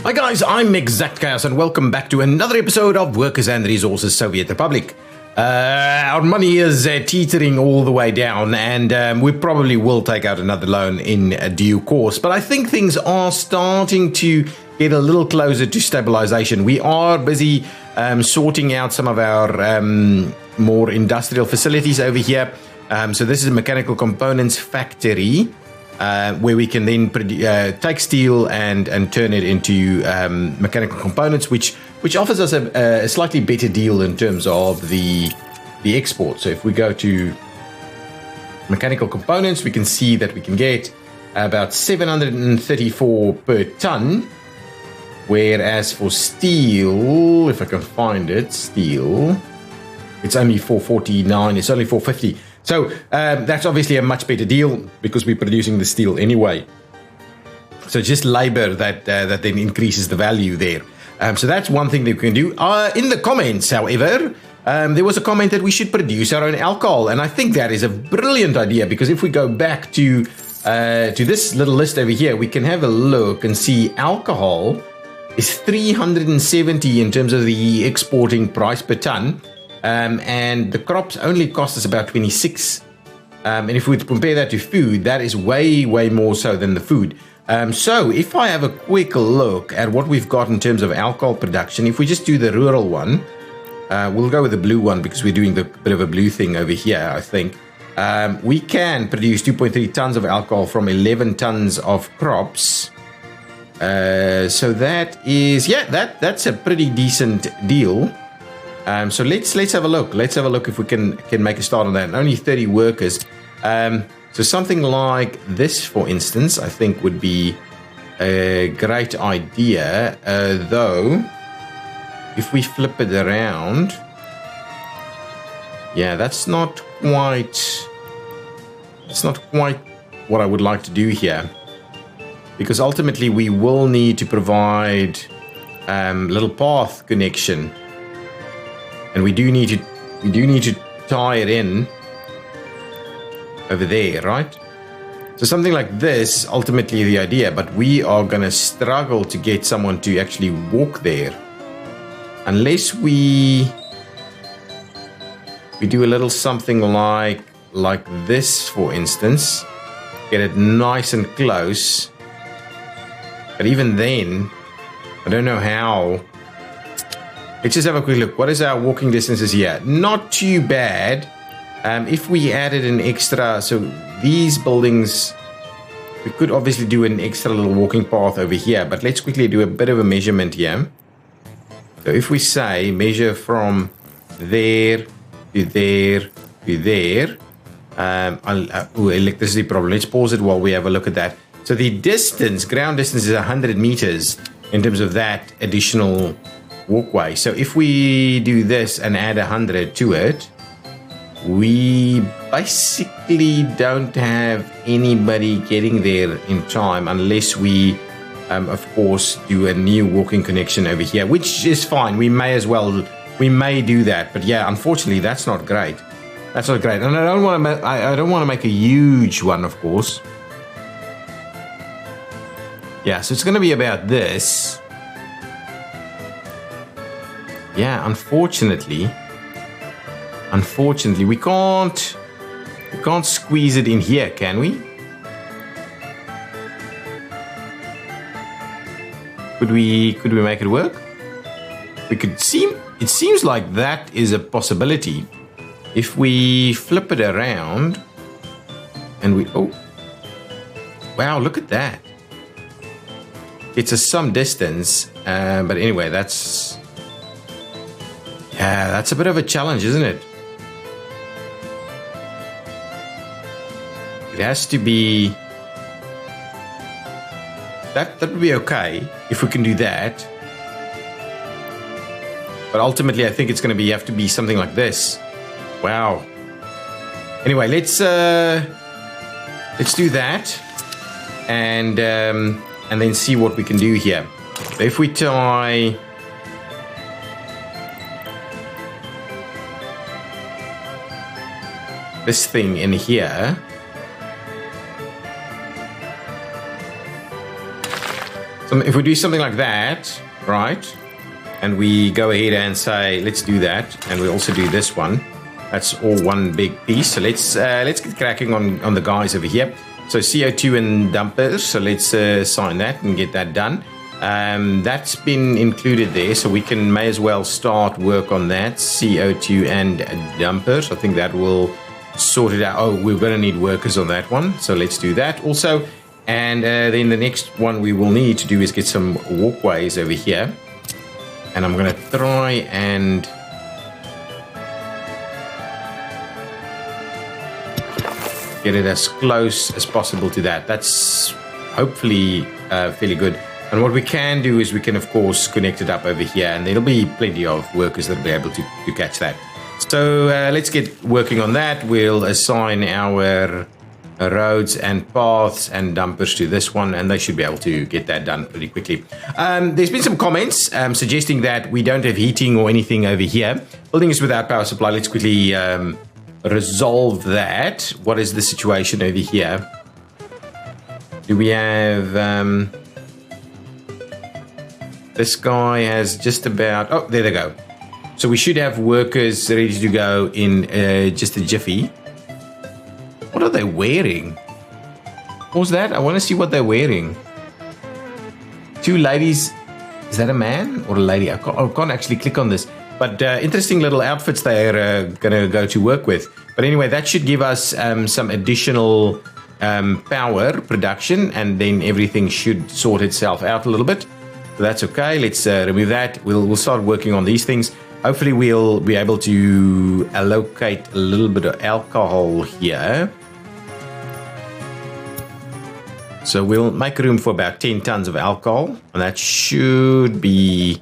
Hi guys, I'm ExactChaos and welcome back to another episode of Workers and Resources Soviet Republic. Our money is teetering all the way down and we probably will take out another loan in due course. But I think things are starting to get a little closer to stabilization. We are busy sorting out some of our more industrial facilities over here. So this is a mechanical components factory. Where we can then take steel and turn it into mechanical components, which offers us a slightly better deal in terms of the export. So if we go to mechanical components, we can see that we can get about 734 per ton, whereas for steel, if I can find it, steel, it's only 449. It's only 450. So that's obviously a much better deal because we're producing the steel anyway. So just labor that then increases the value there. So that's one thing that we can do. In the comments, however, there was a comment that we should produce our own alcohol. And I think that is a brilliant idea because if we go back to this little list over here, we can have a look and see alcohol is 370 in terms of the exporting price per ton. And the crops only cost us about 26. And if we compare that to food, that is way more so than the food. So if I have a quick look at what we've got in terms of alcohol production, if we just do the rural one, we'll go with the blue one because we're doing the bit of a blue thing over here, I think. We can produce 2.3 tons of alcohol from 11 tons of crops. So that is, that's a pretty decent deal. So let's have a look. Let's have a look if we can make a start on that. And only 30 workers. So something like this, for instance, I think would be a great idea. Though, if we flip it around, that's not quite what I would like to do here, because ultimately we will need to provide little path connection. And we do need to tie it in over there, right? So something like this is ultimately the idea, but we are going to struggle to get someone to actually walk there unless we do a little something like this, for instance. Get it nice and close. But even then, I don't know how. Let's just have a quick look. What is our walking distances here? Not too bad. If we added an extra, so these buildings, we could obviously do an extra little walking path over here, but let's quickly do a bit of a measurement here. So if we say measure from there to there to there, electricity problem. Let's pause it while we have a look at that. So the distance, ground distance is 100 meters in terms of that additional walkway. So if we do this and add 100 to it, we basically don't have anybody getting there in time unless we, of course, do a new walking connection over here, which is fine. We may do that. But yeah, unfortunately, that's not great. That's not great. And I don't want to make a huge one, of course. Yeah, so it's going to be about this. Yeah, unfortunately, we can't squeeze it in here, can we? Could we make it work? It seems like that is a possibility. If we flip it around and wow, look at that. It's some distance, but anyway, that's a bit of a challenge, isn't it? It has to be... That would be okay if we can do that. But ultimately, I think it's going to have to be something like this. Wow. Anyway, let's do that, and then see what we can do here. If we tie this thing in here, So if we do something like that, right, and we go ahead and say, let's do that, and we also do this one. That's all one big piece. So let's get cracking on the guys over here. So CO2 and dumpers. So let's sign that and get that done. That's been included there, so we may as well start work on that. CO2 and dumpers. I think that will sort it out. Oh, we're going to need workers on that one, so let's do that also. And then the next one we will need to do is get some walkways over here. And I'm going to try and get it as close as possible to that. That's hopefully fairly good. And what we can do is we can, of course, connect it up over here, and there'll be plenty of workers that'll be able to catch that. So let's get working on that. We'll assign our roads and paths and dumpers to this one, and they should be able to get that done pretty quickly. There's been some comments suggesting that we don't have heating or anything over here. Building is without power supply. Let's quickly resolve that. What is the situation over here? Do we have... this guy has just about... Oh, there they go. So we should have workers ready to go in just a jiffy. What are they wearing? What was that? I want to see what they're wearing. Two ladies. Is that a man or a lady? I can't actually click on this. But interesting little outfits they're going to go to work with. But anyway, that should give us some additional power production. And then everything should sort itself out a little bit. So that's okay. Let's remove that. We'll start working on these things. Hopefully we'll be able to allocate a little bit of alcohol here. So we'll make room for about 10 tons of alcohol, and that should be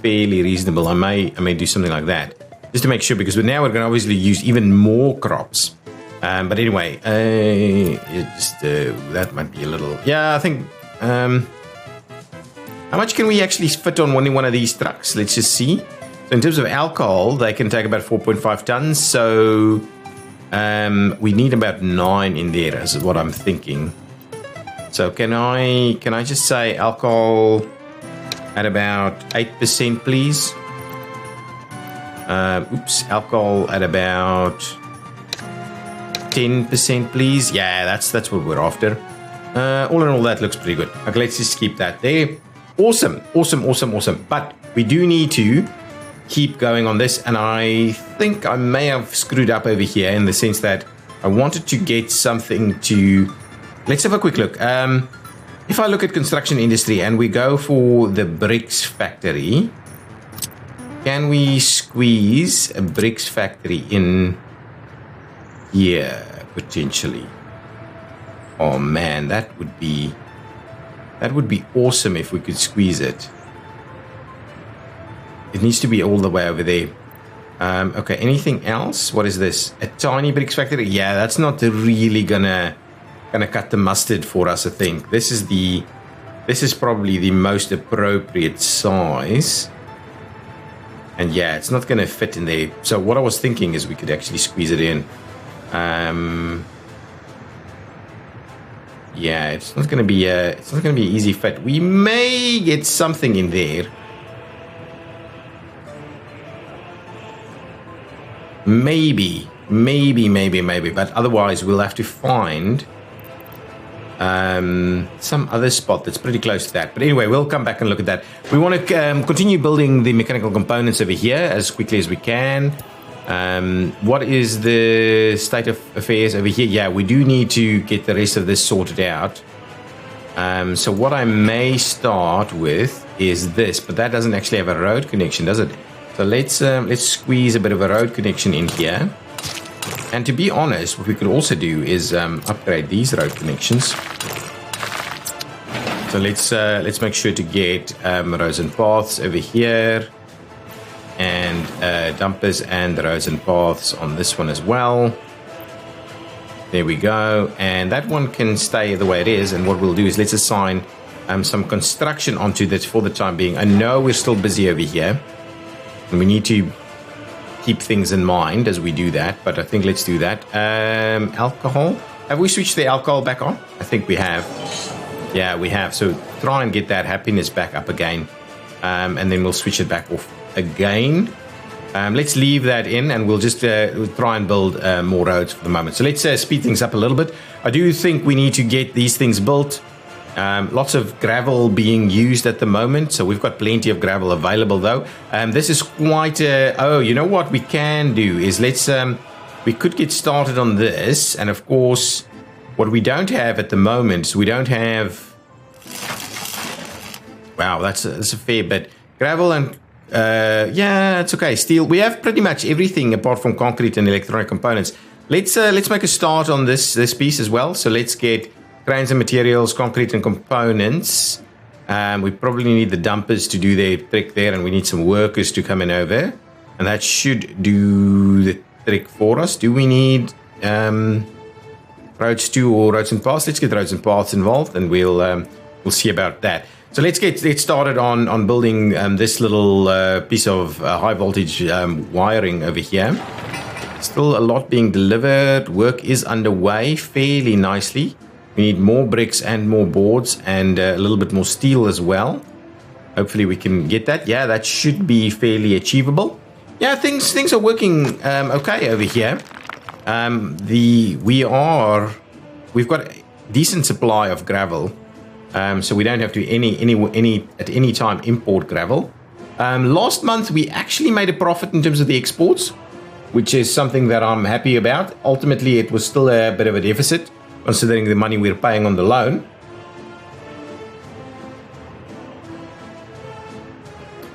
fairly reasonable. I may do something like that just to make sure, because now we're going to obviously use even more crops. But anyway, that might be a little. Yeah, I think. How much can we actually fit on one of these trucks? Let's just see. So in terms of alcohol, they can take about 4.5 tons. So we need about 9 in there, is what I'm thinking. So can I just say alcohol at about 8%, please? Alcohol at about 10%, please. Yeah, that's what we're after. All in all, that looks pretty good. Okay, let's just keep that there. Awesome. But we do need to keep going on this, and I think I may have screwed up over here in the sense that I wanted to get something to... Let's have a quick look. If I look at construction industry and we go for the bricks factory, can we squeeze a bricks factory in here potentially? Oh man, that would be awesome if we could squeeze it. It needs to be all the way over there. Okay, anything else? What is this? A tiny bricks factory? Yeah, that's not really gonna cut the mustard for us, I think. This is probably the most appropriate size. And yeah, it's not gonna fit in there. So what I was thinking is we could actually squeeze it in. Yeah, it's not gonna be an easy fit. We may get something in there. Maybe, but otherwise we'll have to find some other spot that's pretty close to that. But anyway, we'll come back and look at that. We want to continue building the mechanical components over here as quickly as we can. What is the state of affairs over here? Yeah, we do need to get the rest of this sorted out. So what I may start with is this, but that doesn't actually have a road connection, does it? So let's squeeze a bit of a road connection in here. And to be honest, what we could also do is upgrade these road connections. So let's make sure to get roads and paths over here, and dumpers and roads and paths on this one as well. There we go, and that one can stay the way it is. And what we'll do is let's assign some construction onto this for the time being. I know we're still busy over here, and we need to keep things in mind as we do that, but I think let's do that. Alcohol. Have we switched the alcohol back on? I think we have. Yeah, we have. So try and get that happiness back up again. And then we'll switch it back off again. Let's leave that in, and we'll just try and build more roads for the moment. So let's speed things up a little bit. I do think we need to get these things built. Lots of gravel being used at the moment, so we've got plenty of gravel available though. This is quite you know what we can do is we could get started on this, and of course what we don't have at the moment is we don't have, wow, that's a fair bit. Gravel and yeah, it's okay. Steel, we have pretty much everything apart from concrete and electronic components. Let's make a start on this piece as well. So let's get cranes and materials, concrete and components. We probably need the dumpers to do their trick there, and we need some workers to come in over, and that should do the trick for us. Do we need roads too, or roads and paths? Let's get roads and paths involved, and we'll see about that. So let's get started on building this little piece of high voltage wiring over here. Still a lot being delivered. Work is underway fairly nicely. We need more bricks and more boards and a little bit more steel as well. Hopefully we can get that. Yeah, that should be fairly achievable. Yeah, things are working okay over here. We've got a decent supply of gravel. So we don't have to at any time import gravel. Last month we actually made a profit in terms of the exports, which is something that I'm happy about. Ultimately, it was still a bit of a deficit, considering the money we're paying on the loan.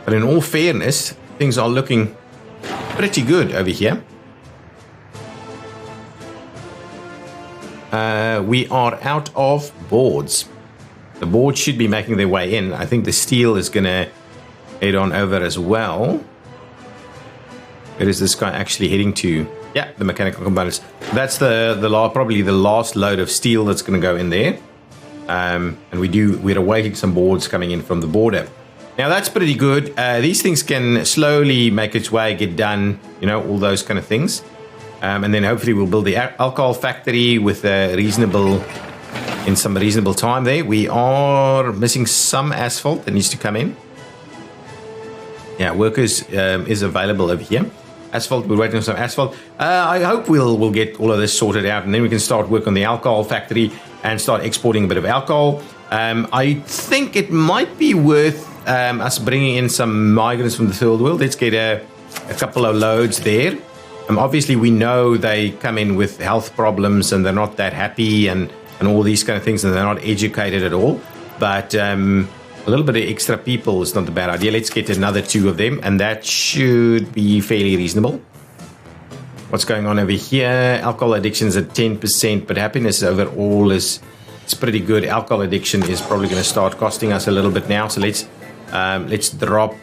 But in all fairness, things are looking pretty good over here. We are out of boards. The boards should be making their way in. I think the steel is going to head on over as well. Where is this guy actually heading to? Yeah, the mechanical components. That's probably the last load of steel that's going to go in there. And we're awaiting some boards coming in from the border. Now that's pretty good. These things can slowly make its way, get done, all those kind of things. And then hopefully we'll build the alcohol factory with in some reasonable time there. We are missing some asphalt that needs to come in. Yeah, workers is available over here. Asphalt, we're waiting on some asphalt. I hope we'll get all of this sorted out, and then we can start work on the alcohol factory and start exporting a bit of alcohol. I think it might be worth us bringing in some migrants from the third world. Let's get a couple of loads there. Obviously, we know they come in with health problems and they're not that happy and all these kind of things, and they're not educated at all. But a little bit of extra people is not a bad idea. Let's get another 2 of them, and that should be fairly reasonable. What's going on over here? Alcohol addiction is at 10%, but happiness overall is pretty good. Alcohol addiction is probably going to start costing us a little bit now. So let's drop.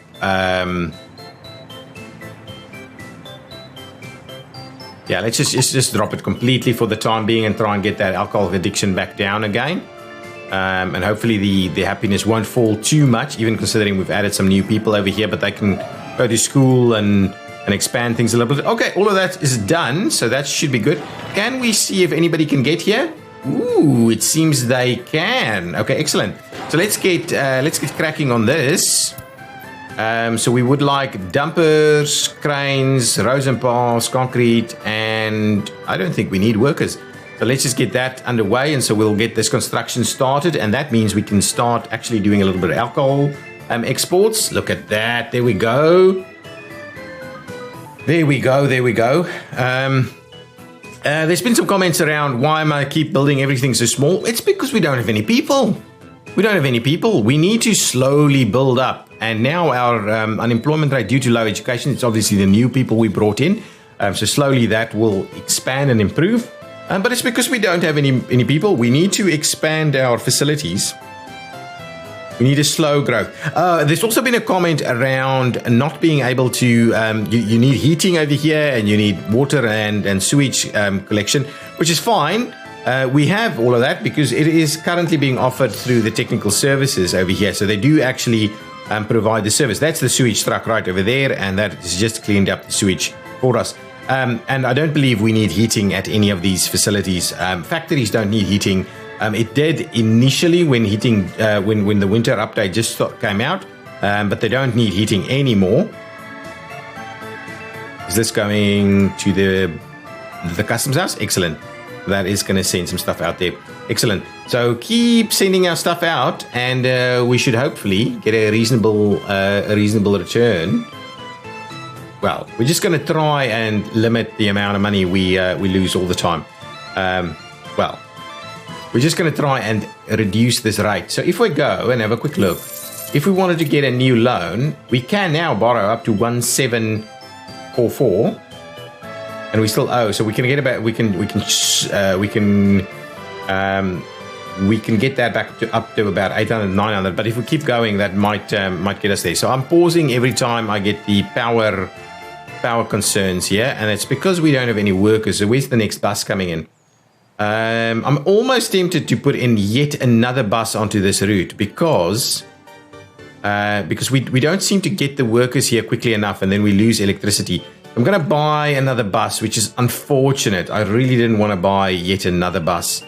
Yeah, let's just drop it completely for the time being and try and get that alcohol addiction back down again. And hopefully the happiness won't fall too much, even considering we've added some new people over here, but they can go to school and expand things a little bit. Okay, all of that is done, so that should be good. Can we see if anybody can get here? Ooh, it seems they can. Okay, excellent. So let's get cracking on this. So we would like dumpers, cranes, roads and paths, concrete, and I don't think we need workers. So let's just get that underway, and so we'll get this construction started, and that means we can start actually doing a little bit of alcohol exports. Look at that. There we go. There we go. There's been some comments around why am I keep building everything so small. It's because we don't have any people. We need to slowly build up. And now our unemployment rate due to low education, it's obviously the new people we brought in. So slowly that will expand and improve. But it's because we don't have any people. We need to expand our facilities. We need a slow growth. There's also been a comment around not being able to, you need heating over here, and you need water and sewage collection, which is fine. We have all of that because it is currently being offered through the technical services over here. So they do actually provide the service. That's the sewage truck right over there, and that is just cleaned up the sewage for us. And I don't believe we need heating at any of these facilities. Factories don't need heating. It did initially when hitting when the winter update just came out, but they don't need heating anymore. Is this going to the customs house? Excellent. That is going to send some stuff out there. Excellent. So keep sending our stuff out, and we should hopefully get a reasonable return. Well, we're just going to try and limit the amount of money we lose all the time. Well, we're just going to try and reduce this rate. So if we go and have a quick look, if we wanted to get a new loan, we can now borrow up to 1744. And we still owe, so we can get about we can get that back up to about 800, 900. But if we keep going, that might get us there. So I'm pausing every time I get the power concerns here, and it's because we don't have any workers. So where's the next bus coming in? I'm almost tempted to put in yet another bus onto this route because we don't seem to get the workers here quickly enough, and then we lose electricity. I'm going to buy another bus, which is unfortunate. I really didn't want to buy yet another bus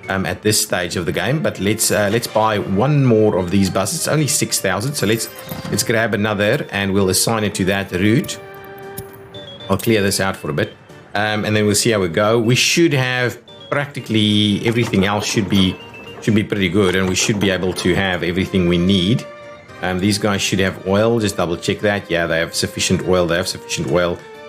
at this stage of the game, but let's buy one more of these buses. It's only 6,000, so let's grab another and we'll assign it to that route. I'll clear this out for a bit, and then we'll see how we go. We should have practically everything else should be pretty good, and we should be able to have everything we need. These guys should have oil. Just double check that. Yeah, they have sufficient oil.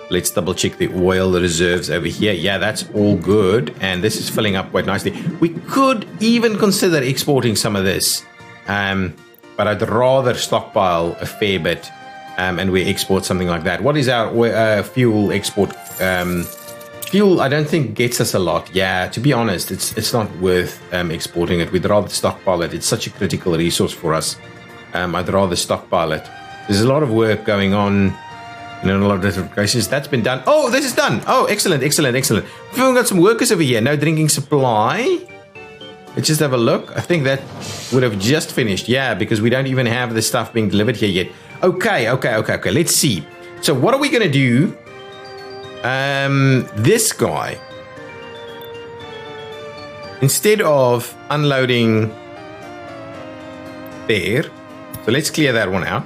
Let's double check the oil reserves over here. Yeah, that's all good. And this is filling up quite nicely. We could even consider exporting some of this. But I'd rather stockpile a fair bit and we export something like that. What is our fuel export? Fuel, I don't think gets us a lot. Yeah, to be honest, it's not worth exporting it. We'd rather stockpile it. It's such a critical resource for us. I'd rather stockpile it. There's a lot of work going on. A lot of different places. That's been done. Oh, this is done. Oh, excellent. We've even got some workers over here. No drinking supply. Let's just have a look. I think that would have just finished. Yeah, because we don't even have the stuff being delivered here yet. Okay. Let's see. So what are we going to do? This guy, instead of unloading there, so let's clear that one out.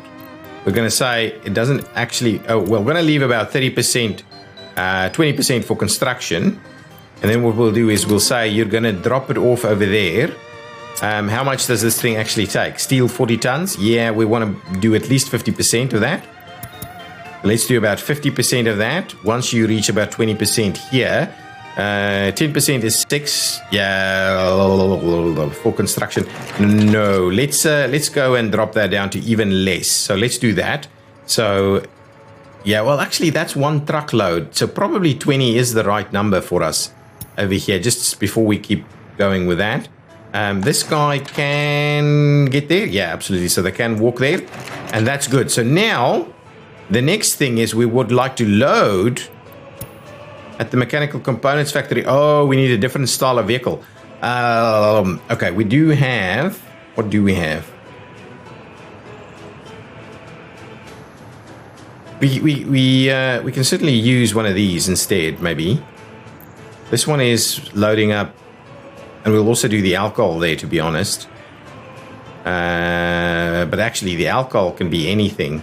We're going to say it doesn't actually, we're going to leave about 30%, 20% for construction. And then what we'll do is we'll say you're going to drop it off over there. How much does this thing actually take? Steel 40 tons? Yeah, we want to do at least 50% of that. Let's do about 50% of that. Once you reach about 20% here, 10% is 6. Yeah, for construction. No, let's go and drop that down to even less. So let's do that. So yeah, well, actually that's one truckload. So probably 20 is the right number for us over here, just before we keep going with that. This guy can get there. Yeah, absolutely. So they can walk there, and that's good. So now the next thing is we would like to load at the mechanical components factory. Oh, we need a different style of vehicle. Okay, we do have. What do we have? We can certainly use one of these instead, maybe. This one is loading up, and we'll also do the alcohol there, to be honest. But actually, the alcohol can be anything.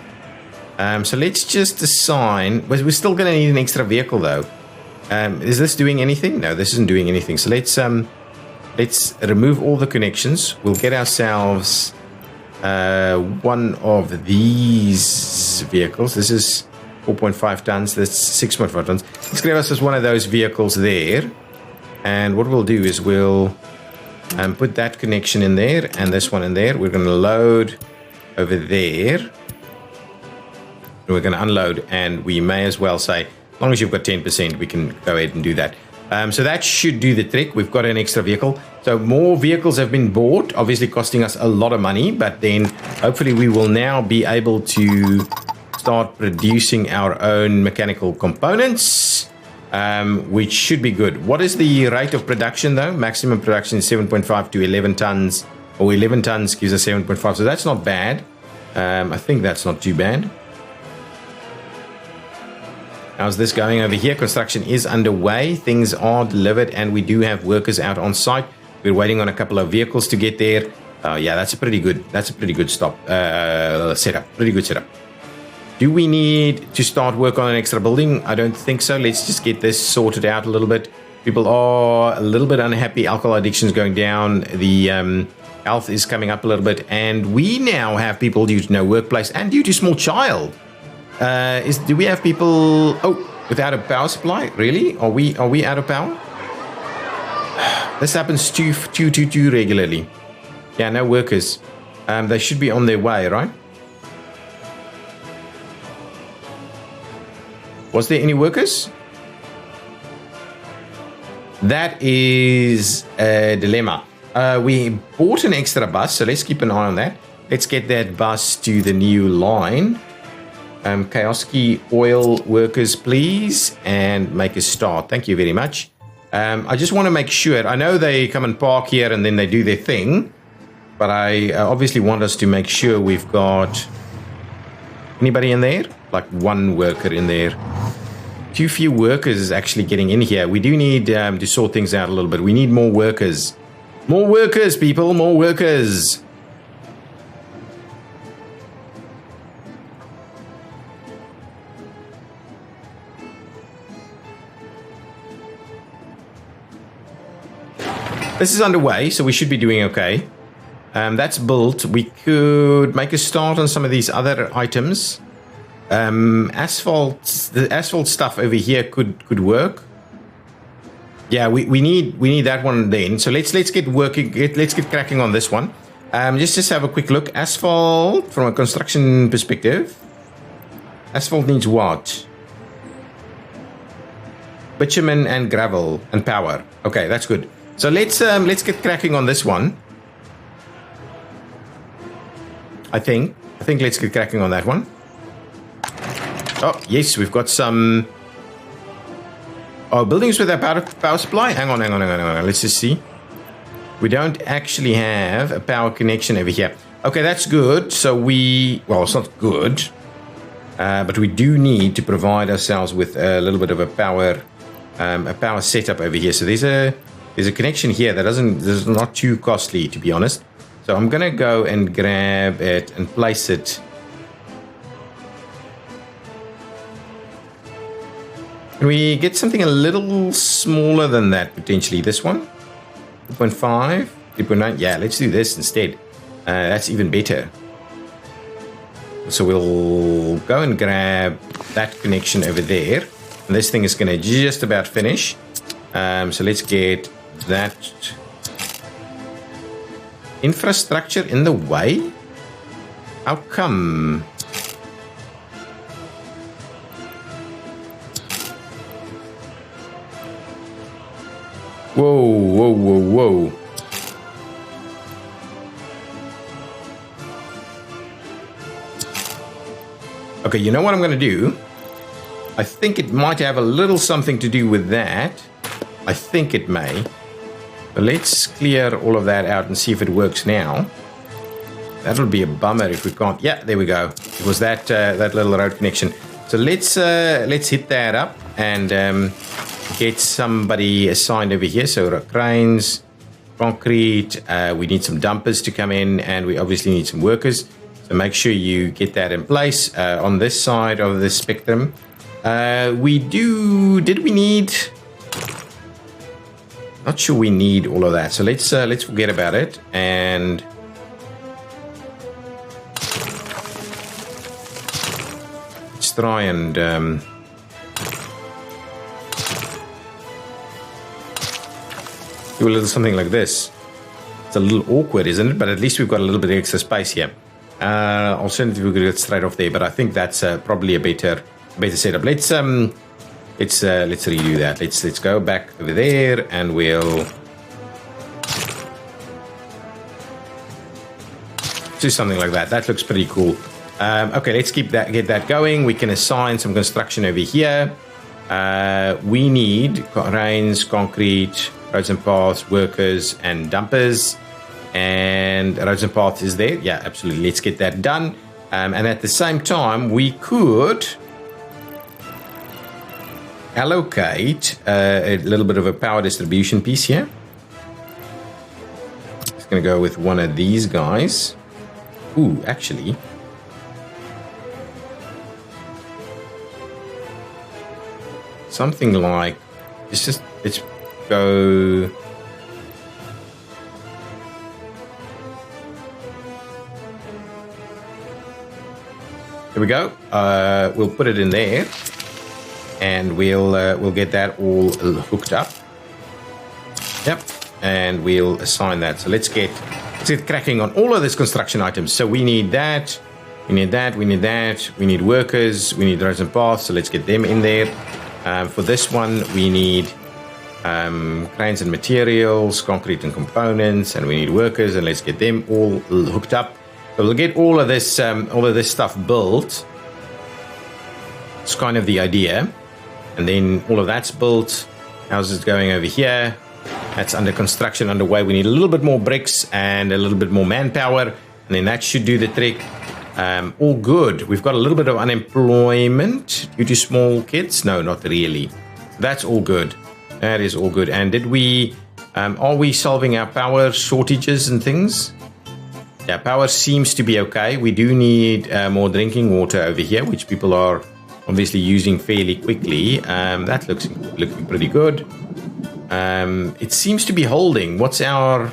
So let's just assign. We're still going to need an extra vehicle, though. Is this doing anything? No, this isn't doing anything. So let's remove all the connections. We'll get ourselves one of these vehicles. This is 4.5 tons. That's 6.5 tons. Let's grab us one of those vehicles there. And what we'll do is we'll put that connection in there and this one in there. We're going to load over there. We're going to unload, and we may as well say, as long as you've got 10%, we can go ahead and do that. So that should do the trick. We've got an extra vehicle. So more vehicles have been bought, obviously costing us a lot of money, but then hopefully we will now be able to start producing our own mechanical components, which should be good. What is the rate of production, though? Maximum production is 7.5 to 11 tons, or 11 tons gives us 7.5, so that's not bad. I think that's not too bad. How's this going over here? Construction is underway. Things are delivered, and we do have workers out on site. We're waiting on a couple of vehicles to get there. Yeah, that's a pretty good setup. Pretty good setup. Do we need to start work on an extra building? I don't think so. Let's just get this sorted out a little bit. People are a little bit unhappy. Alcohol addiction is going down. The health is coming up a little bit. And we now have people due to no workplace and due to small child. Do we have people without a power supply? Really? Are we out of power? This happens too regularly. Yeah, no workers. They should be on their way, right? Was there any workers? That is a dilemma. We bought an extra bus, so let's keep an eye on that. Let's get that bus to the new line. Kioski oil workers, please, and make a start. Thank you very much. I just want to make sure. I know they come and park here and then they do their thing, but I obviously want us to make sure we've got anybody in there, like one worker in there. Too few workers actually getting in here. We do need to sort things out a little bit. We need more workers. More workers, people, more workers. This is underway, so we should be doing okay. That's built. We could make a start on some of these other items. The asphalt stuff over here could work. Yeah, we need that one then. So let's get working. Let's get cracking on this one. Just have a quick look. Asphalt from a construction perspective. Asphalt needs what? Bitumen and gravel and power. Okay, that's good. So let's get cracking on this one. I think let's get cracking on that one. Oh, yes, we've got some buildings with a power supply. Hang on. Let's just see. We don't actually have a power connection over here. Okay, that's good. So it's not good, but we do need to provide ourselves with a little bit of a power setup over here. So there's a connection here that is not too costly, to be honest. So I'm gonna go and grab it and place it. Can we get something a little smaller than that, potentially? This one? 2.5? 3.9? Yeah, let's do this instead. That's even better. So we'll go and grab that connection over there. And this thing is going to just about finish. So let's get that infrastructure in the way. How come? Whoa. Okay, you know what I'm going to do? I think it might have a little something to do with that. I think it may. But let's clear all of that out and see if it works now. That'll be a bummer if we can't. Yeah, there we go. It was that little road connection. So let's hit that up and get somebody assigned over here. So cranes, concrete, we need some dumpers to come in, and we obviously need some workers. So make sure you get that in place on this side of the spectrum. Did we need? Not sure we need all of that. So let's forget about it and let's try and do a little something like this. It's a little awkward, isn't it? But at least we've got a little bit of extra space here. Alternatively, we could get straight off there, but I think that's probably a better setup. Let's redo that. Let's go back over there, and we'll do something like that. That looks pretty cool. Okay, let's get that going. We can assign some construction over here. We need cranes, concrete, roads and paths, workers, and dumpers. And roads and paths is there. Yeah, absolutely. Let's get that done. And at the same time, we could allocate a little bit of a power distribution piece here. going to go with one of these guys. Ooh, actually. Something like, let's go. Here we go. We'll put it in there, and we'll get that all hooked up. Yep, and we'll assign that. So let's get cracking on all of this construction items. So we need that, we need that, we need that, we need workers, we need roads and paths. So let's get them in there. For this one, we need cranes and materials, concrete and components, and we need workers, and let's get them all hooked up. So we'll get all of this stuff built. It's kind of the idea, and then all of that's built. How's it going over here? That's under construction, underway. We need a little bit more bricks and a little bit more manpower, and then that should do the trick. All good. We've got a little bit of unemployment due to small kids. No, not really. That's all good. That is all good. And are we solving our power shortages and things? Yeah, power seems to be okay. We do need more drinking water over here, which people are obviously using fairly quickly. That looking pretty good. It seems to be holding. What's our...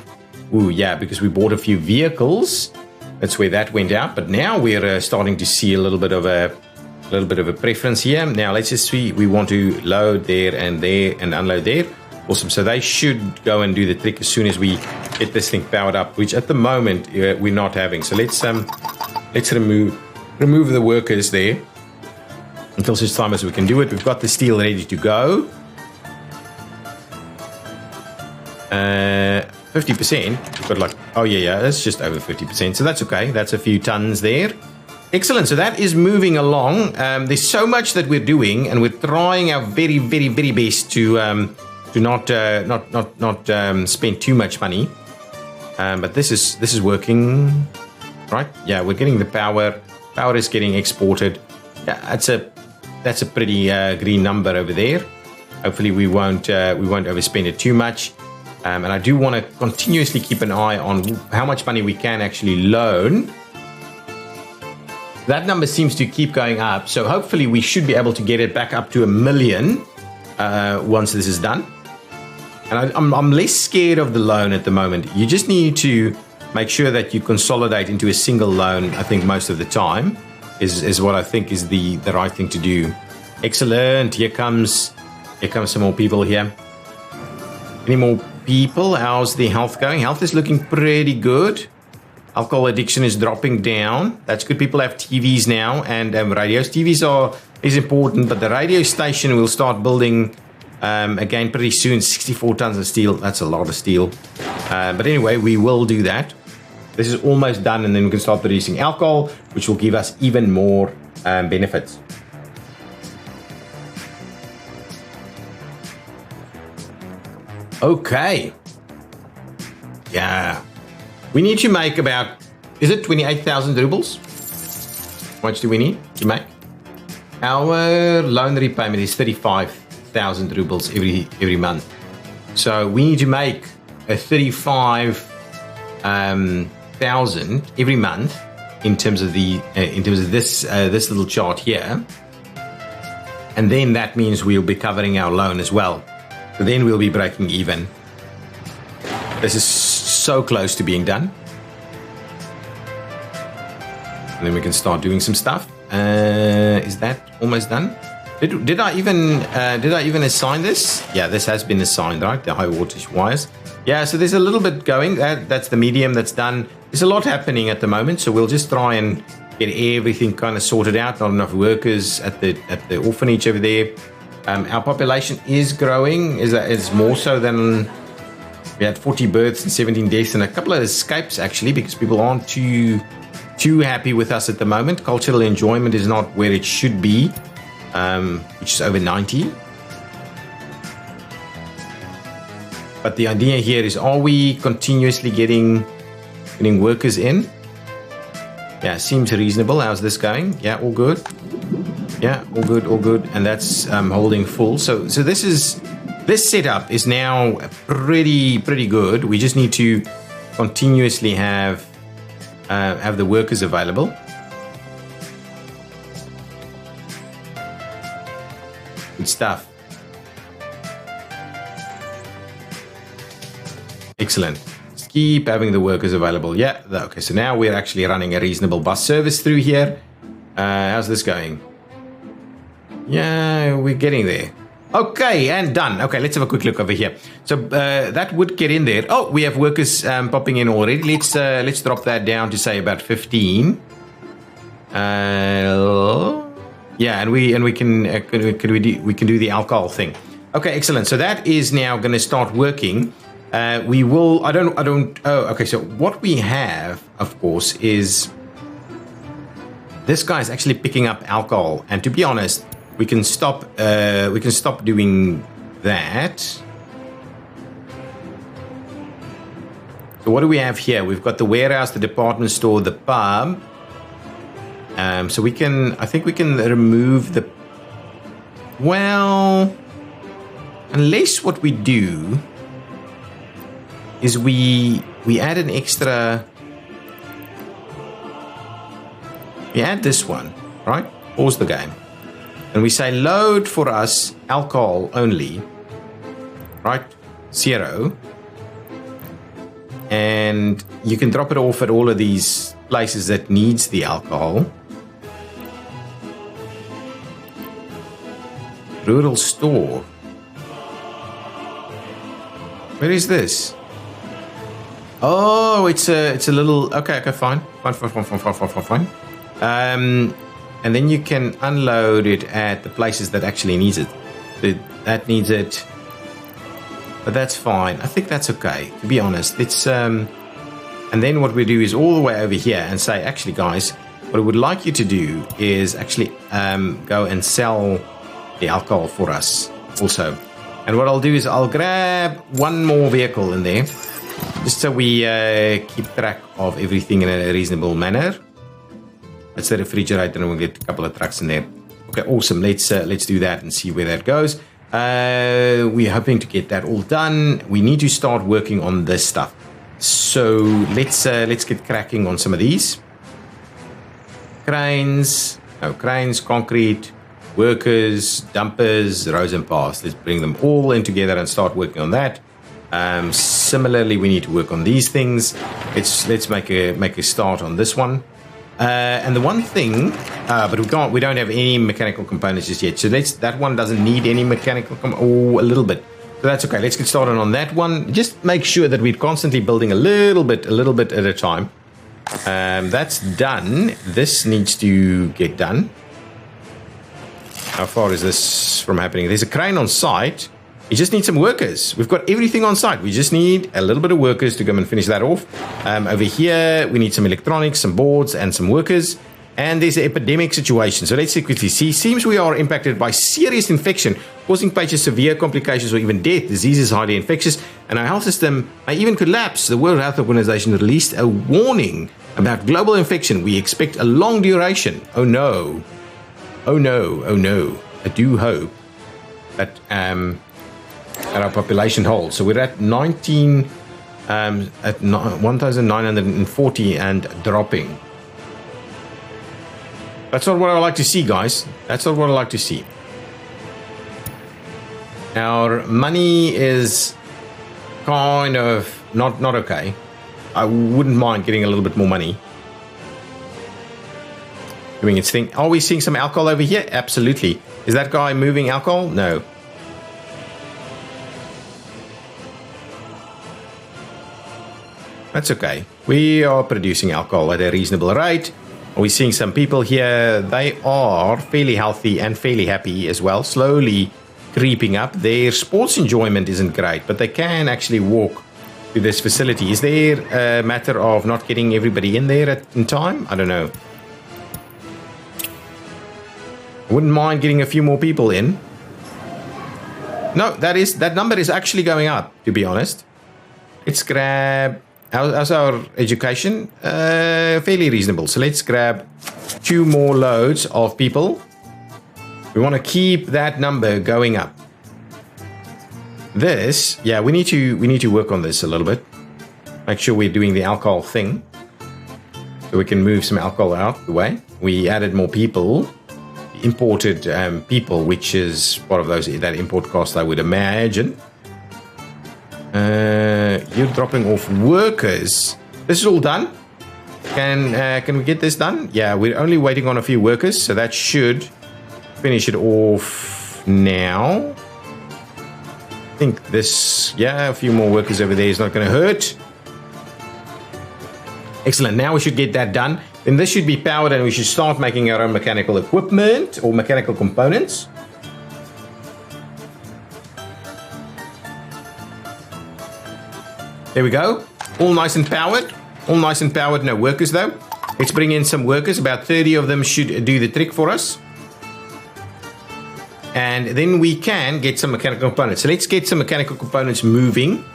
Ooh, yeah, because we bought a few vehicles. That's where that went out. But now we're starting to see a little bit of a preference here. Now let's just see. We want to load there and unload there. Awesome. So they should go and do the trick as soon as we get this thing powered up, which at the moment we're not having. So let's remove the workers there until such time as we can do it. We've got the steel ready to go. 50%. We've got like, oh yeah, that's just over 50%. So that's okay. That's a few tons there. Excellent. So that is moving along. There's so much that we're doing, and we're trying our very, very, very best to not spend too much money. But this is working, right? Yeah, we're getting the power. Power is getting exported. Yeah, that's a pretty green number over there. Hopefully we won't overspend it too much. And I do want to continuously keep an eye on how much money we can actually loan. That number seems to keep going up, so hopefully we should be able to get it back up to 1 million once this is done. And I'm less scared of the loan at the moment. You just need to make sure that you consolidate into a single loan. I think most of the time is what I think is the right thing to do. Excellent. Here comes some more people here. Any more people? How's the health going? Health is looking pretty good. Alcohol addiction is dropping down. That's good. People have TVs now and radios. TVs is important, but the radio station will start building again pretty soon. 64 tons of steel. That's a lot of steel. But anyway, we will do that. This is almost done, and then we can start producing alcohol, which will give us even more benefits. Okay. Yeah. We need to make about, is it 28,000 rubles? How much do we need to make? Our loan repayment is 35,000 rubles every month. So we need to make a 35,000 every month in terms of this little chart here. And then that means we'll be covering our loan as well. So then we'll be breaking even. This is so close to being done. And then we can start doing some stuff. Is that almost done? Did I even assign this? Yeah, this has been assigned, right? The high voltage wires. Yeah, so there's a little bit going. That's the medium that's done. There's a lot happening at the moment, so we'll just try and get everything kind of sorted out. Not enough workers at the orphanage over there. Our population is growing. It's more so than we had 40 births and 17 deaths and a couple of escapes actually, because people aren't too happy with us at the moment. Cultural enjoyment is not where it should be, which is over 90. But the idea here is, are we continuously getting workers in? Yeah, seems reasonable. How's this going? Yeah, all good. Yeah, all good. And that's holding full. So this setup is now pretty good. We just need to continuously have the workers available. Good stuff. Excellent. Just keep having the workers available. Yeah, okay, so now we're actually running a reasonable bus service through here. How's this going? Yeah, we're getting there. Okay, and done. Okay, let's have a quick look over here. So that would get in there. Oh, we have workers popping in already. Let's drop that down to say about 15. Yeah, and we can do the alcohol thing. Okay, excellent. So that is now going to start working. We will. I don't. Oh, okay. So what we have, of course, is this guy is actually picking up alcohol, and to be honest, we can stop doing that. So what do we have here? We've got the warehouse, the department store, the pub. So we can. I think we can remove the. Well, unless what we do is we add an extra. We add this one, right? Pause the game. And we say load for us alcohol only, right? 0. And you can drop it off at all of these places that needs the alcohol. Rural store. Where is this? Oh, it's a little. Okay, fine. And then you can unload it at the places that actually needs it. That needs it, but that's fine. I think that's okay. To be honest, it's and then what we do is all the way over here and say, actually, guys, what I would like you to do is actually go and sell the alcohol for us also. And what I'll do is I'll grab one more vehicle in there, just so we keep track of everything in a reasonable manner. That's the refrigerator, and we'll get a couple of trucks in there. Okay, awesome. Let's do that and see where that goes. We're hoping to get that all done. We need to start working on this stuff. So let's get cracking on some of these. Cranes, concrete, workers, dumpers, roads and paths. Let's bring them all in together and start working on that. Similarly, we need to work on these things. Let's make a start on this one. And the one thing, but we don't have any mechanical components just yet. So that one doesn't need any mechanical a little bit. So that's okay. Let's get started on that one. Just make sure that we're constantly building a little bit at a time. That's done. This needs to get done. How far is this from happening? There's a crane on site. You just need some workers. We've got everything on site. We just need a little bit of workers to come and finish that off. Over here, we need some electronics, some boards, and some workers. And there's an epidemic situation. So let's quickly see. Seems we are impacted by serious infection, causing patients severe complications or even death. Disease is highly infectious, and our health system may even collapse. The World Health Organization released a warning about global infection. We expect a long duration. Oh no. Oh no. Oh no. I do hope that our population holds. So we're at 1,940 and dropping. That's not what I like to see, guys. That's not what I like to see. Our money is kind of not okay. I wouldn't mind getting a little bit more money. Doing its thing. Are we seeing some alcohol over here? Absolutely. Is that guy moving alcohol? No. That's okay. We are producing alcohol at a reasonable rate. Are we seeing some people here? They are fairly healthy and fairly happy as well. Slowly creeping up. Their sports enjoyment isn't great, but they can actually walk to this facility. Is there a matter of not getting everybody in there in time? I don't know. I wouldn't mind getting a few more people in. No, that number is actually going up, to be honest. Let's grab... How's our education? Fairly reasonable. So let's grab 2 more loads of people. We want to keep that number going up. This, yeah, we need to work on this a little bit. Make sure we're doing the alcohol thing. So we can move some alcohol out the way. We added more people. Imported people, which is part of that import cost, I would imagine. You're dropping off workers. This is all done. Can we get this done? Yeah, we're only waiting on a few workers, so that should finish it off now. I think this, yeah, a few more workers over there is not going to hurt. Excellent. Now we should get that done. Then this should be powered and we should start making our own mechanical equipment or mechanical components. There we go. All nice and powered. All nice and powered. No workers though. Let's bring in some workers. About 30 of them should do the trick for us. And then we can get some mechanical components. So let's get some mechanical components moving.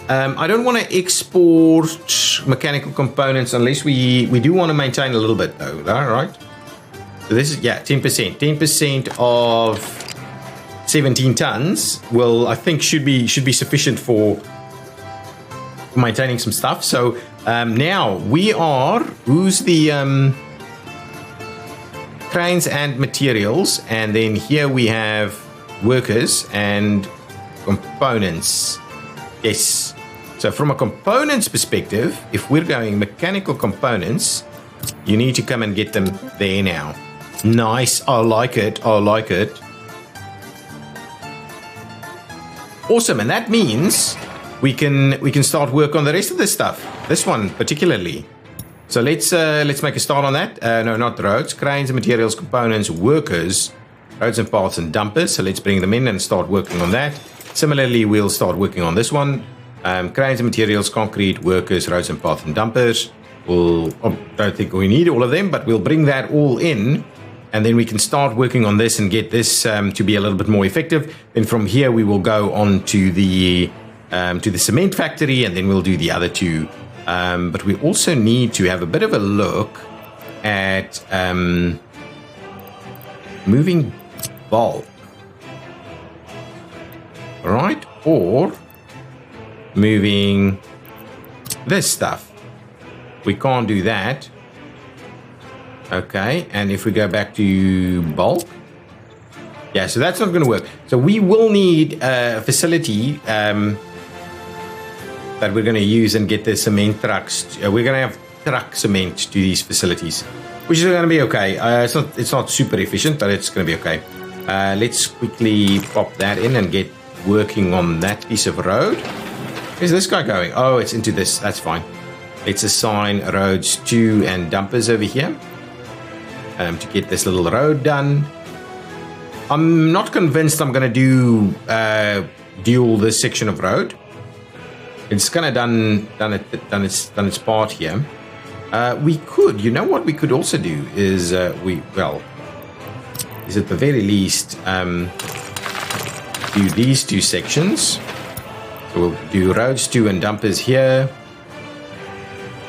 I don't want to export mechanical components unless we do want to maintain a little bit though, right? So this is, yeah, 10%. 10% of 17 tons will, I think, should be sufficient for maintaining some stuff. So now we are, who's the cranes and materials, and then here we have workers and components. Yes. So from a components perspective, if we're going mechanical components, you need to come and get them there now. Nice. I like it. I like it. Awesome. And that means we can start work on the rest of this stuff. This one particularly. So let's make a start on that. No, not roads, cranes and materials, components, workers, roads and paths and dumpers. So let's bring them in and start working on that. Similarly, we'll start working on this one. Cranes and materials, concrete, workers, roads and paths and dumpers. I don't think we need all of them, but we'll bring that all in. And then we can start working on this and get this to be a little bit more effective. Then from here, we will go on to the cement factory, and then we'll do the other two. But we also need to have a bit of a look at moving bulk, right? Or moving this stuff. We can't do that. Okay, and if we go back to bulk, yeah, so that's not going to work. So we will need a facility that we're going to use and get the cement trucks. We're going to have truck cement to these facilities, which is going to be okay. It's not super efficient, but it's going to be okay. Let's quickly pop that in and get working on that piece of road. Where's this guy going? Oh, it's into this. That's fine. Let's assign roads to and dumpers over here to get this little road done. I'm not convinced I'm going to do dual this section of road. It's kind of done its part here. We could, you know what we could also do is is at the very least do these two sections. So we'll do roads 2 and dumpers here.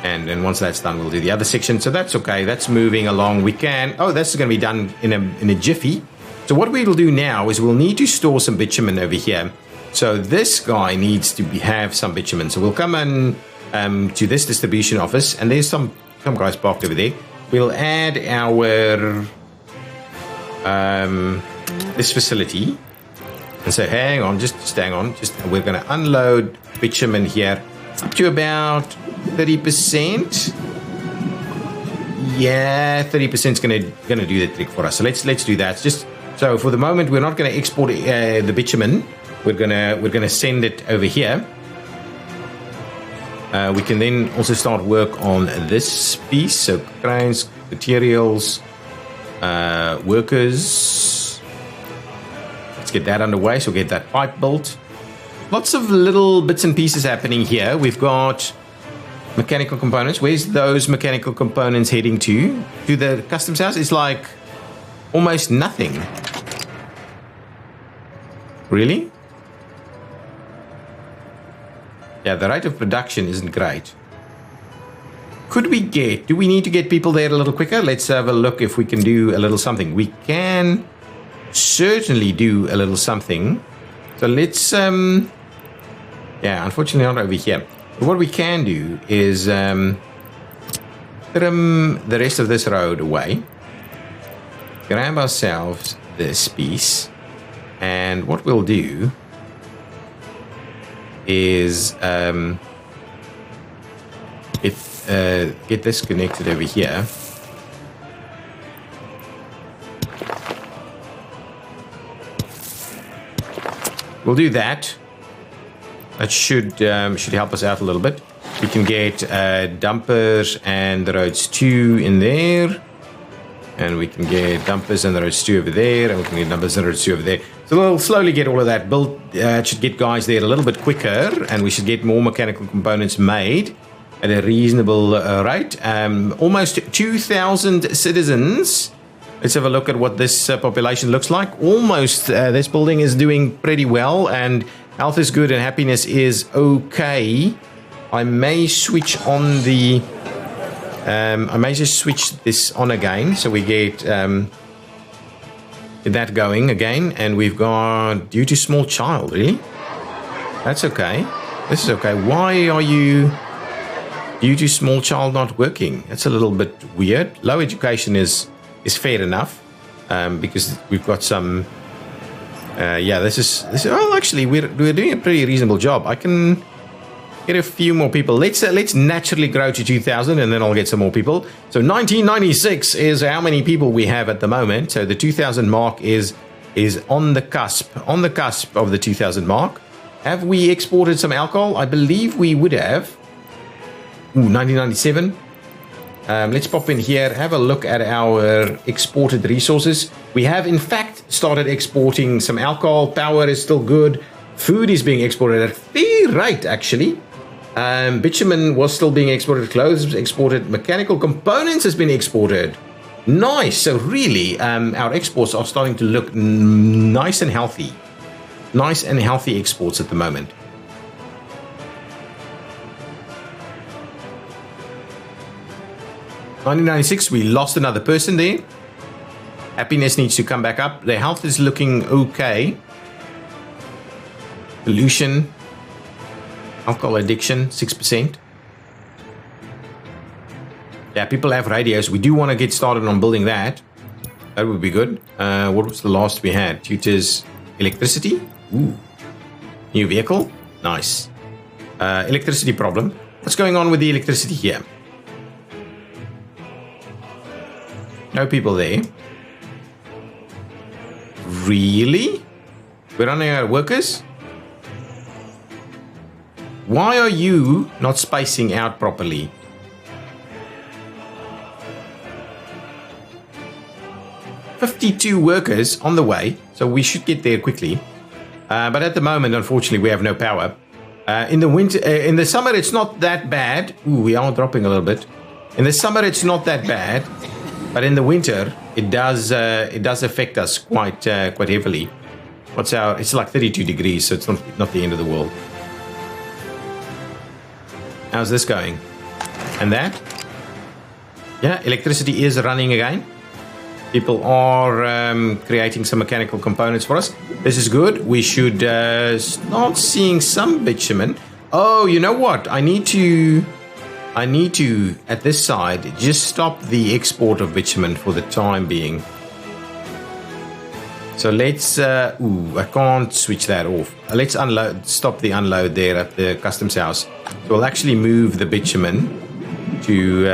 And then once that's done, we'll do the other section. So that's okay. That's moving along. We can... Oh, that's going to be done in a jiffy. So what we'll do now is we'll need to store some bitumen over here. So this guy needs to have some bitumen. So we'll come in to this distribution office. And there's some guys parked over there. We'll add our... this facility. And so hang on, just hang on. We're going to unload bitumen here up to about 30%. Yeah, 30% is going to do the trick for us. So let's do that. Just so for the moment, we're not going to export the bitumen. We're gonna send it over here. We can then also start work on this piece. So cranes, materials, workers. Let's get that underway. So we'll get that pipe built. Lots of little bits and pieces happening here. We've got mechanical components. Where's those mechanical components heading to? To the customs house? It's like almost nothing. Really? Yeah, the rate of production isn't great. Do we need to get people there a little quicker? Let's have a look if we can do a little something. We can certainly do a little something. So let's, yeah, unfortunately not over here. What we can do is trim the rest of this road away. Grab ourselves this piece. And what we'll do is get this connected over here. We'll do that. That should help us out a little bit. We can get dumpers and the roads 2 in there. And we can get dumpers and the roads 2 over there. And we can get dumpers and the roads 2 over there. So we'll slowly get all of that built. It should get guys there a little bit quicker. And we should get more mechanical components made at a reasonable rate. Almost 2,000 citizens. Let's have a look at what this population looks like. Almost, this building is doing pretty well. And health is good and happiness is okay. I may switch on the... I may just switch this on again, so we get that going again. And we've got due to small child, really? That's okay. This is okay. Why are you due to small child not working? That's a little bit weird. Low education is fair enough, because we've got some... this is well, actually, we're doing a pretty reasonable job. I can... get a few more people. Let's naturally grow to 2,000 and then I'll get some more people. So 1996 is how many people we have at the moment. So the 2,000 mark is on the cusp of the 2,000 mark. Have we exported some alcohol? I believe we would have. Ooh, 1997. Let's pop in here, have a look at our exported resources. We have in fact started exporting some alcohol. Power is still good. Food is being exported at a fair rate, actually. Bitumen was still being exported. Clothes was exported. Mechanical components has been exported. Nice. So really, our exports are starting to look nice and healthy. Nice and healthy exports at the moment. $1996, we lost another person there. Happiness needs to come back up. Their health is looking okay. Pollution. Alcohol addiction, 6%. Yeah, people have radios. We do want to get started on building that. That would be good. What was the last we had? Tutors, electricity. Ooh. New vehicle. Nice. Electricity problem. What's going on with the electricity here? No people there. Really? We're running out of workers? Why are you not spacing out properly? $52 workers on the way, so we should get there quickly. But at the moment, unfortunately, we have no power. In the winter, in the summer, it's not that bad. Ooh, we are dropping a little bit. In the summer, it's not that bad, but in the winter, it does affect us quite heavily. It's like 32 degrees, so it's not the end of the world. How's this going? And that? Yeah, electricity is running again. People are creating some mechanical components for us. This is good. We should start seeing some bitumen. Oh, you know what? I need to, at this side, just stop the export of bitumen for the time being. So let's, I can't switch that off. Let's stop the unload there at the customs house. So we'll actually move the bitumen to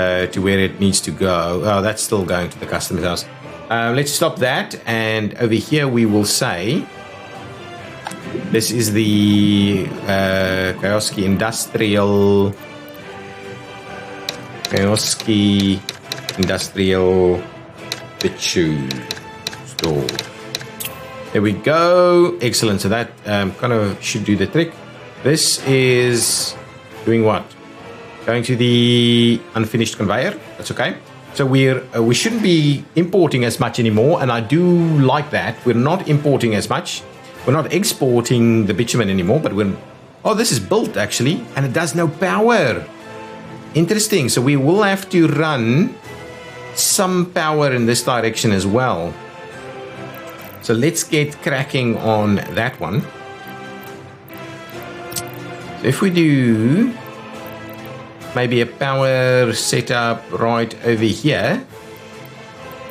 where it needs to go. Oh, that's still going to the customs house. Let's stop that. And over here we will say, this is the Kioski Industrial Bitumen store. There we go. Excellent. So that kind of should do the trick. This is doing what? Going to the unfinished conveyor. That's okay. So we shouldn't be importing as much anymore, and I do like that. We're not importing as much. We're not exporting the bitumen anymore, but this is built actually, and it does no power. Interesting. So we will have to run some power in this direction as well. So let's get cracking on that one. So if we do maybe a power setup right over here.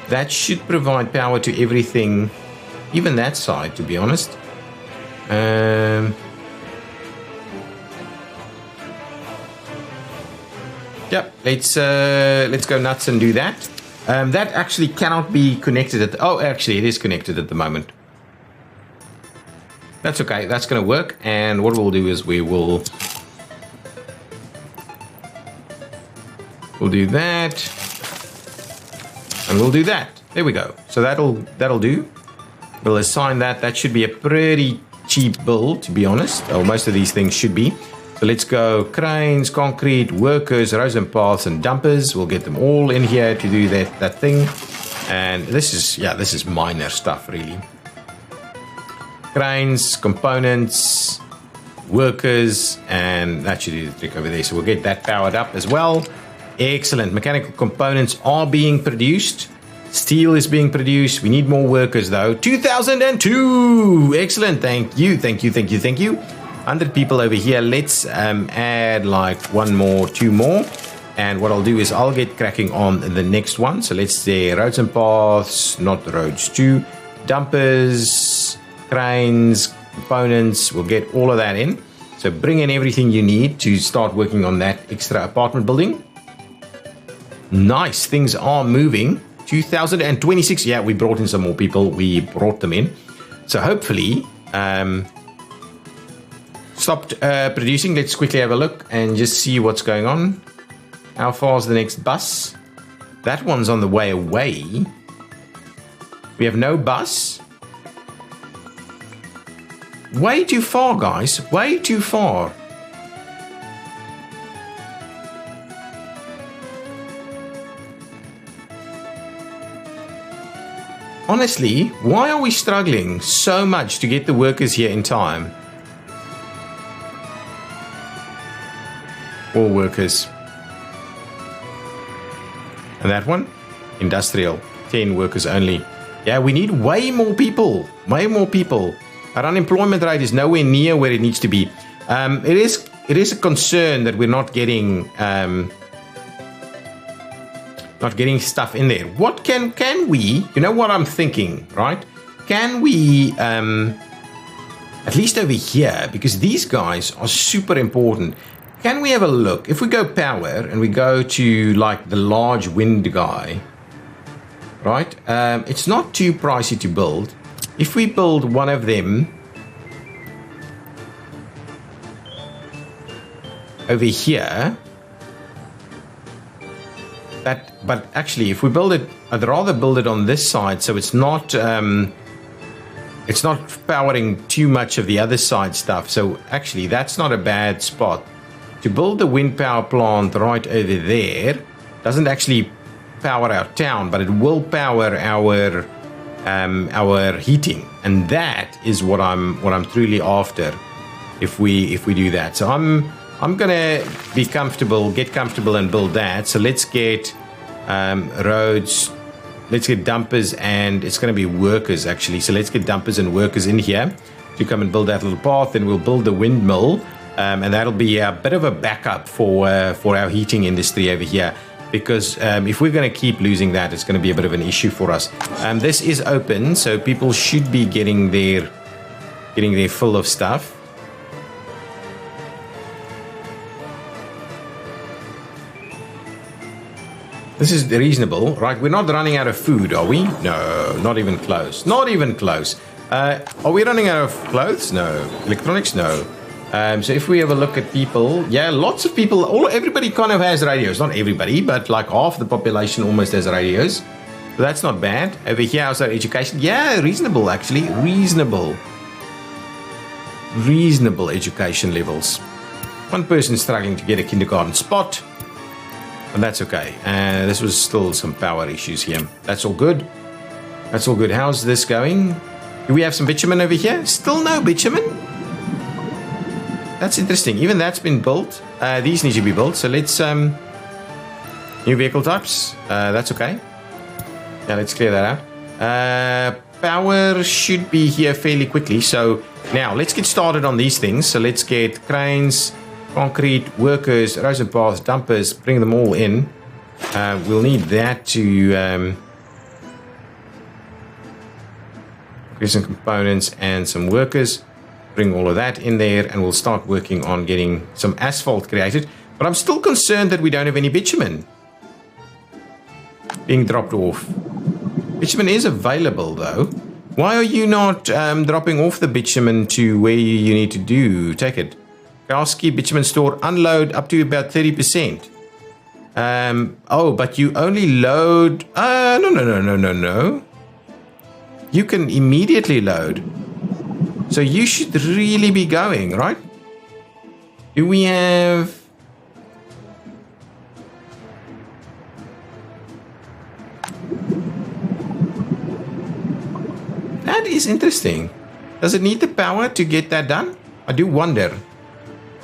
That should provide power to everything, even that side, to be honest. Yep, let's go nuts and do that. That actually cannot be connected oh, actually, it is connected at the moment. That's okay, that's going to work. And what we'll do is we'll do that. And we'll do that. There we go. So that'll do. We'll assign that. That should be a pretty cheap build, to be honest. Oh, most of these things should be. So let's go cranes, concrete, workers, roads and paths, and dumpers. We'll get them all in here to do that thing. And this is minor stuff, really. Cranes, components, workers, and that should do the trick over there. So we'll get that powered up as well. Excellent. Mechanical components are being produced. Steel is being produced. We need more workers, though. 2002. Excellent. Thank you. 100 people over here. Let's add like one more, two more. And what I'll do is I'll get cracking on the next one. So let's say roads and paths, not roads, two. Dumpers, cranes, components. We'll get all of that in. So bring in everything you need to start working on that extra apartment building. Nice. Things are moving. 2026. Yeah, we brought in some more people. We brought them in. So hopefully, stopped producing. Let's quickly have a look and just see what's going on. How far is the next bus? That one's on the way away. We have no bus. Way too far, guys. Way too far. Honestly, why are we struggling so much to get the workers here in time? All workers. And that one? Industrial. 10 workers only. Yeah, we need way more people. Way more people. Our unemployment rate is nowhere near where it needs to be. It is a concern that we're not getting stuff in there. What can we, you know what I'm thinking, right? Can we, at least over here, because these guys are super important, can we have a look? If we go power and we go to like the large wind guy, right? It's not too pricey to build. If we build one of them over here, but actually, if we build it, I'd rather build it on this side, so it's not powering too much of the other side stuff. So actually, that's not a bad spot to build the wind power plant right over there. Doesn't actually power our town, but it will power our heating, and that is what I'm truly after. If we do that, so I'm gonna get comfortable and build that. So let's get roads, let's get dumpers, and it's gonna be workers actually. So let's get dumpers and workers in here to come and build that little path. Then we'll build the windmill, and that'll be a bit of a backup for our heating industry over here. Because if we're going to keep losing that, it's going to be a bit of an issue for us. This is open, so people should be getting their full of stuff. This is reasonable, right? We're not running out of food, are we? No, not even close. Not even close. Are we running out of clothes? No. Electronics? No. So if we have a look at people, yeah, lots of people, everybody kind of has radios. Not everybody, but like half the population almost has radios. So that's not bad. Over here, how's our education? Yeah, reasonable actually. Reasonable education levels. One person struggling to get a kindergarten spot. And that's okay. This was still some power issues here. That's all good. That's all good. How's this going? Do we have some bitumen over here? Still no bitumen? That's interesting. Even that's been built. These need to be built. So let's new vehicle types. That's okay. Yeah, let's clear that out. Power should be here fairly quickly. So now let's get started on these things. So let's get cranes, Concrete, workers, roads and paths, dumpers, bring them all in. We'll need that to create some components and some workers. Bring all of that in there, and we'll start working on getting some asphalt created. But I'm still concerned that we don't have any bitumen being dropped off. Bitumen is available, though. Why are you not dropping off the bitumen to where you need to do? Take it. Kowski bitumen store, unload up to about 30%. Oh, but you only load... No. You can immediately load. So you should really be going, right? Do we have... That is interesting. Does it need the power to get that done? I do wonder.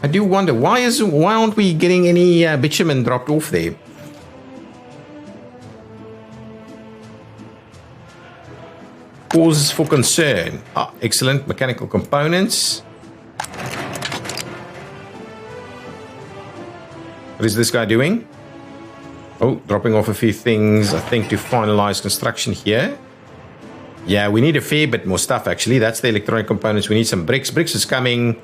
Why aren't we getting any bitumen dropped off there? Causes for concern. Ah, excellent. Mechanical components. What is this guy doing? Oh, dropping off a few things, I think, to finalize construction here. Yeah, we need a fair bit more stuff, actually. That's the electronic components. We need some bricks. Bricks is coming.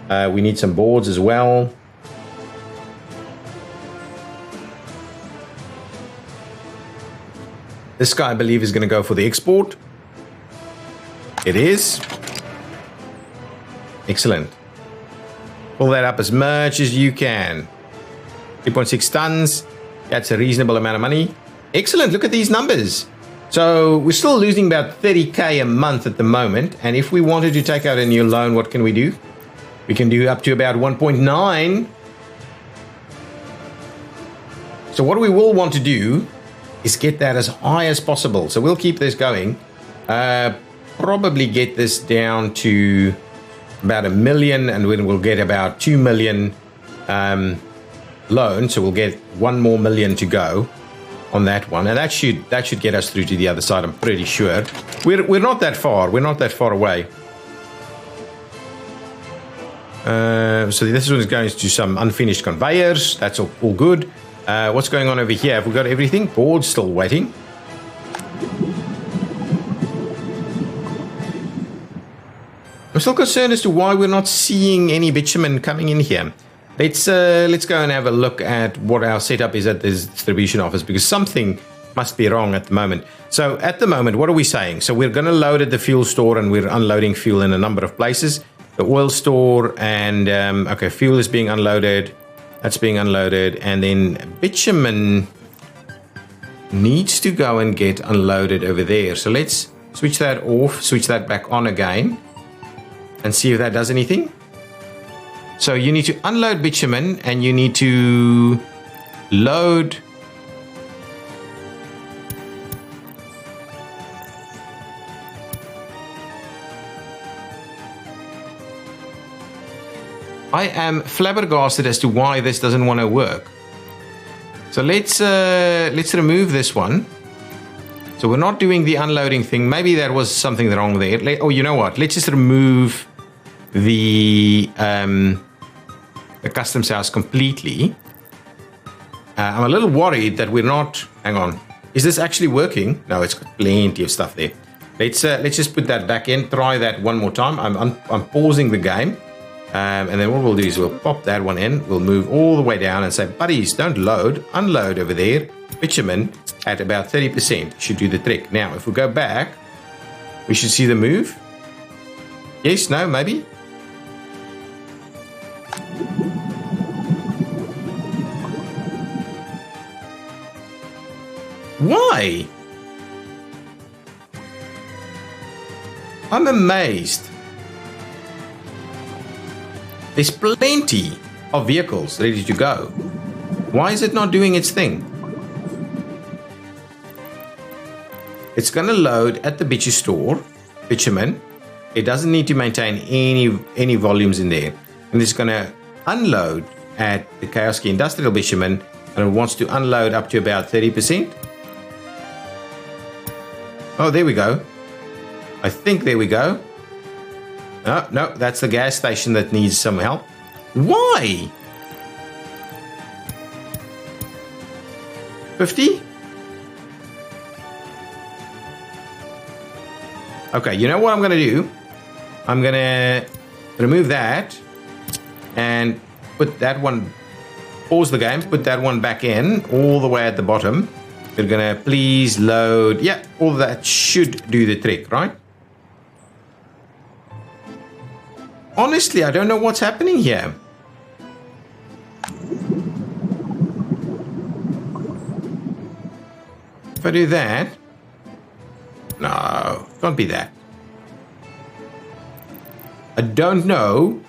We need some boards as well. This guy, I believe, is going to go for the export. It is. Excellent. Pull that up as much as you can. 3.6 tons. That's a reasonable amount of money. Excellent. Look at these numbers. So we're still losing about 30k a month at the moment. And if we wanted to take out a new loan, what can we do? We can do up to about 1.9. So what we will want to do is get that as high as possible. So we'll keep this going. Probably get this down to about 1 million, and then we'll get about 2 million loan. So we'll get 1 more million to go on that one, and that should get us through to the other side. I'm pretty sure. We're not that far. We're not that far away. So this one is going to some unfinished conveyors. That's all good. What's going on over here? Have we got everything? Board's still waiting. I'm still concerned as to why we're not seeing any bitumen coming in here. Let's go and have a look at what our setup is at this distribution office, because something must be wrong at the moment. So at the moment, what are we saying? So we're going to load at the fuel store, and we're unloading fuel in a number of places. The oil store, and okay, fuel is being unloaded. That's being unloaded, and then bitumen needs to go and get unloaded over there. So let's switch that off, switch that back on again, and see if that does anything. So you need to unload bitumen, and you need to load I am flabbergasted as to why this doesn't want to work. So let's remove this one. So we're not doing the unloading thing. Maybe there was something wrong there. Oh, you know what? Let's just remove the customs house completely. I'm a little worried that we're not. Hang on. Is this actually working? No, it's got plenty of stuff there. Let's just put that back in. Try that one more time. I'm pausing the game. And then what we'll do is we'll pop that one in. We'll move all the way down and say, buddies, don't load. Unload over there. Bitumen at about 30% should do the trick. Now, if we go back, we should see the move. Yes, no, maybe. Why? I'm amazed. There's plenty of vehicles ready to go. Why is it not doing its thing? It's going to load at the bitumen. It doesn't need to maintain any volumes in there. And it's going to unload at the Kowski Industrial Bitumen, and it wants to unload up to about 30%. Oh, there we go. I think there we go. No, that's the gas station that needs some help. Why? 50? Okay, you know what I'm going to do? I'm going to remove that and put that one, pause the game, put that one back in all the way at the bottom. We're going to please load. Yeah, all that should do the trick, right? Honestly, I don't know what's happening here. If I do that, no, can't be that. I don't know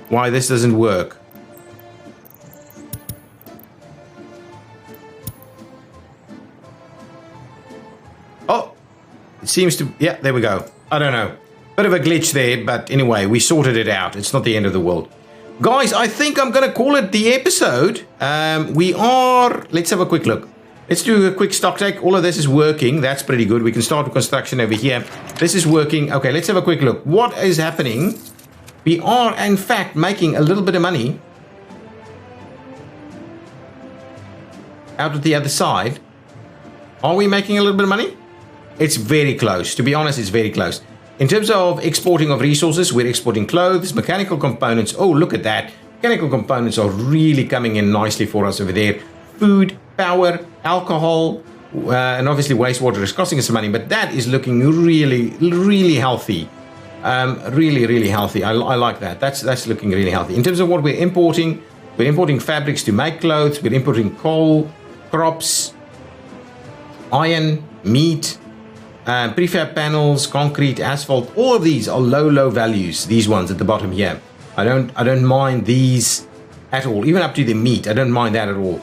why this doesn't work. Oh, it seems to, yeah, there we go. I don't know. Bit of a glitch there, but anyway, we sorted it out. It's not the end of the world. Guys, I think I'm going to call it the episode. Let's have a quick look. Let's do a quick stock take. All of this is working. That's pretty good. We can start with construction over here. This is working. Okay, let's have a quick look. What is happening? We are, in fact, making a little bit of money out of the other side. Are we making a little bit of money? It's very close. To be honest, it's very close. In terms of exporting of resources, we're exporting clothes, mechanical components. Oh, look at that. Mechanical components are really coming in nicely for us over there. Food, power, alcohol, and obviously wastewater is costing us some money, but that is looking really, really healthy. Really healthy. I like that. That's looking really healthy. In terms of what we're importing fabrics to make clothes. We're importing coal, crops, iron, meat, prefab panels, concrete, asphalt. All of these are low values. These ones at the bottom here. I don't mind these at all. Even up to the meat, I don't mind that at all.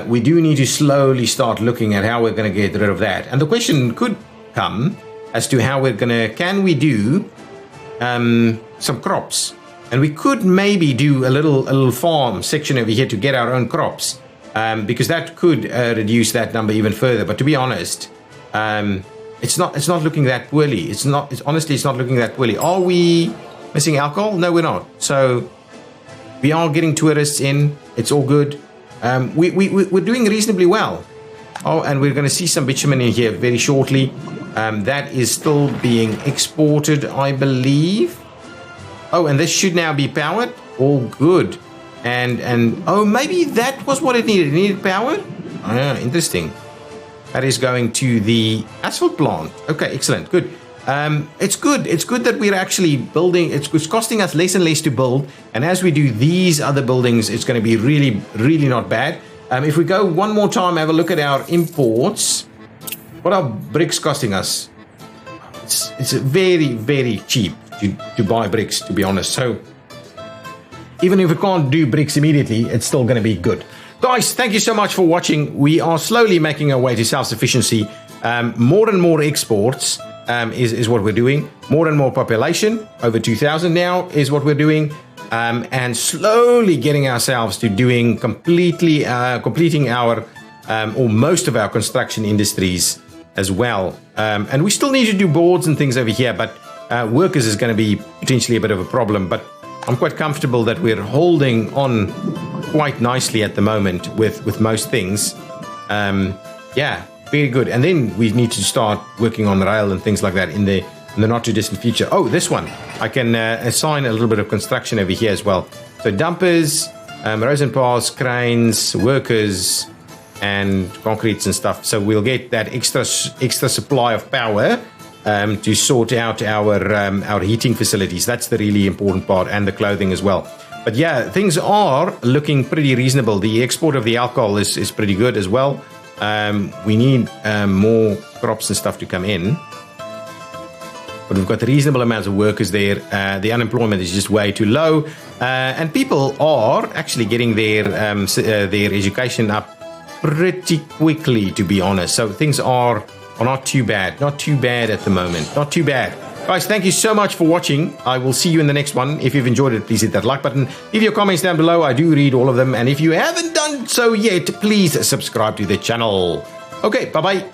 We do need to slowly start looking at how we're going to get rid of that. And the question could come as to how can we do some crops? And we could maybe do a little farm section over here to get our own crops, because that could reduce that number even further. But to be honest, it's not looking that poorly. Honestly, it's not looking that poorly. Are we missing alcohol? No, we're not. So we are getting tourists in. It's all good. We're doing reasonably well. Oh, and we're going to see some bitumen in here very shortly. That is still being exported, I believe. Oh, and this should now be powered. All good. And oh, maybe that was what it needed. It needed power. Oh, yeah, interesting. That is going to the asphalt plant. Okay, excellent. Good. It's good. It's good that we're actually building. It's costing us less and less to build. And as we do these other buildings, it's going to be really not bad. If we go one more time, have a look at our imports. What are bricks costing us? It's very cheap to buy bricks, to be honest. So even if we can't do bricks immediately, it's still going to be good. Guys, thank you so much for watching. We are slowly making our way to self-sufficiency. More and more exports is what we're doing. More and more population, over 2,000 now, is what we're doing. And slowly getting ourselves to doing completing our or most of our construction industries as well. And we still need to do boards and things over here, but workers is going to be potentially a bit of a problem. But I'm quite comfortable that we're holding on quite nicely at the moment with most things. Yeah, very good. And then we need to start working on rail and things like that in the not too distant future. Oh, this one. I can assign a little bit of construction over here as well. So dumpers, rows and paths, cranes, workers, and concretes and stuff. So we'll get that extra supply of power to sort out our heating facilities. That's the really important part, and the clothing as well. But yeah, things are looking pretty reasonable. The export of the alcohol is pretty good as well. We need more crops and stuff to come in. But we've got reasonable amounts of workers there. The unemployment is just way too low. And people are actually getting their education up pretty quickly, to be honest. So things are not too bad. Not too bad at the moment. Not too bad. Guys, thank you so much for watching. I will see you in the next one. If you've enjoyed it, please hit that like button. Leave your comments down below. I do read all of them. And if you haven't done so yet, please subscribe to the channel. Okay, bye-bye.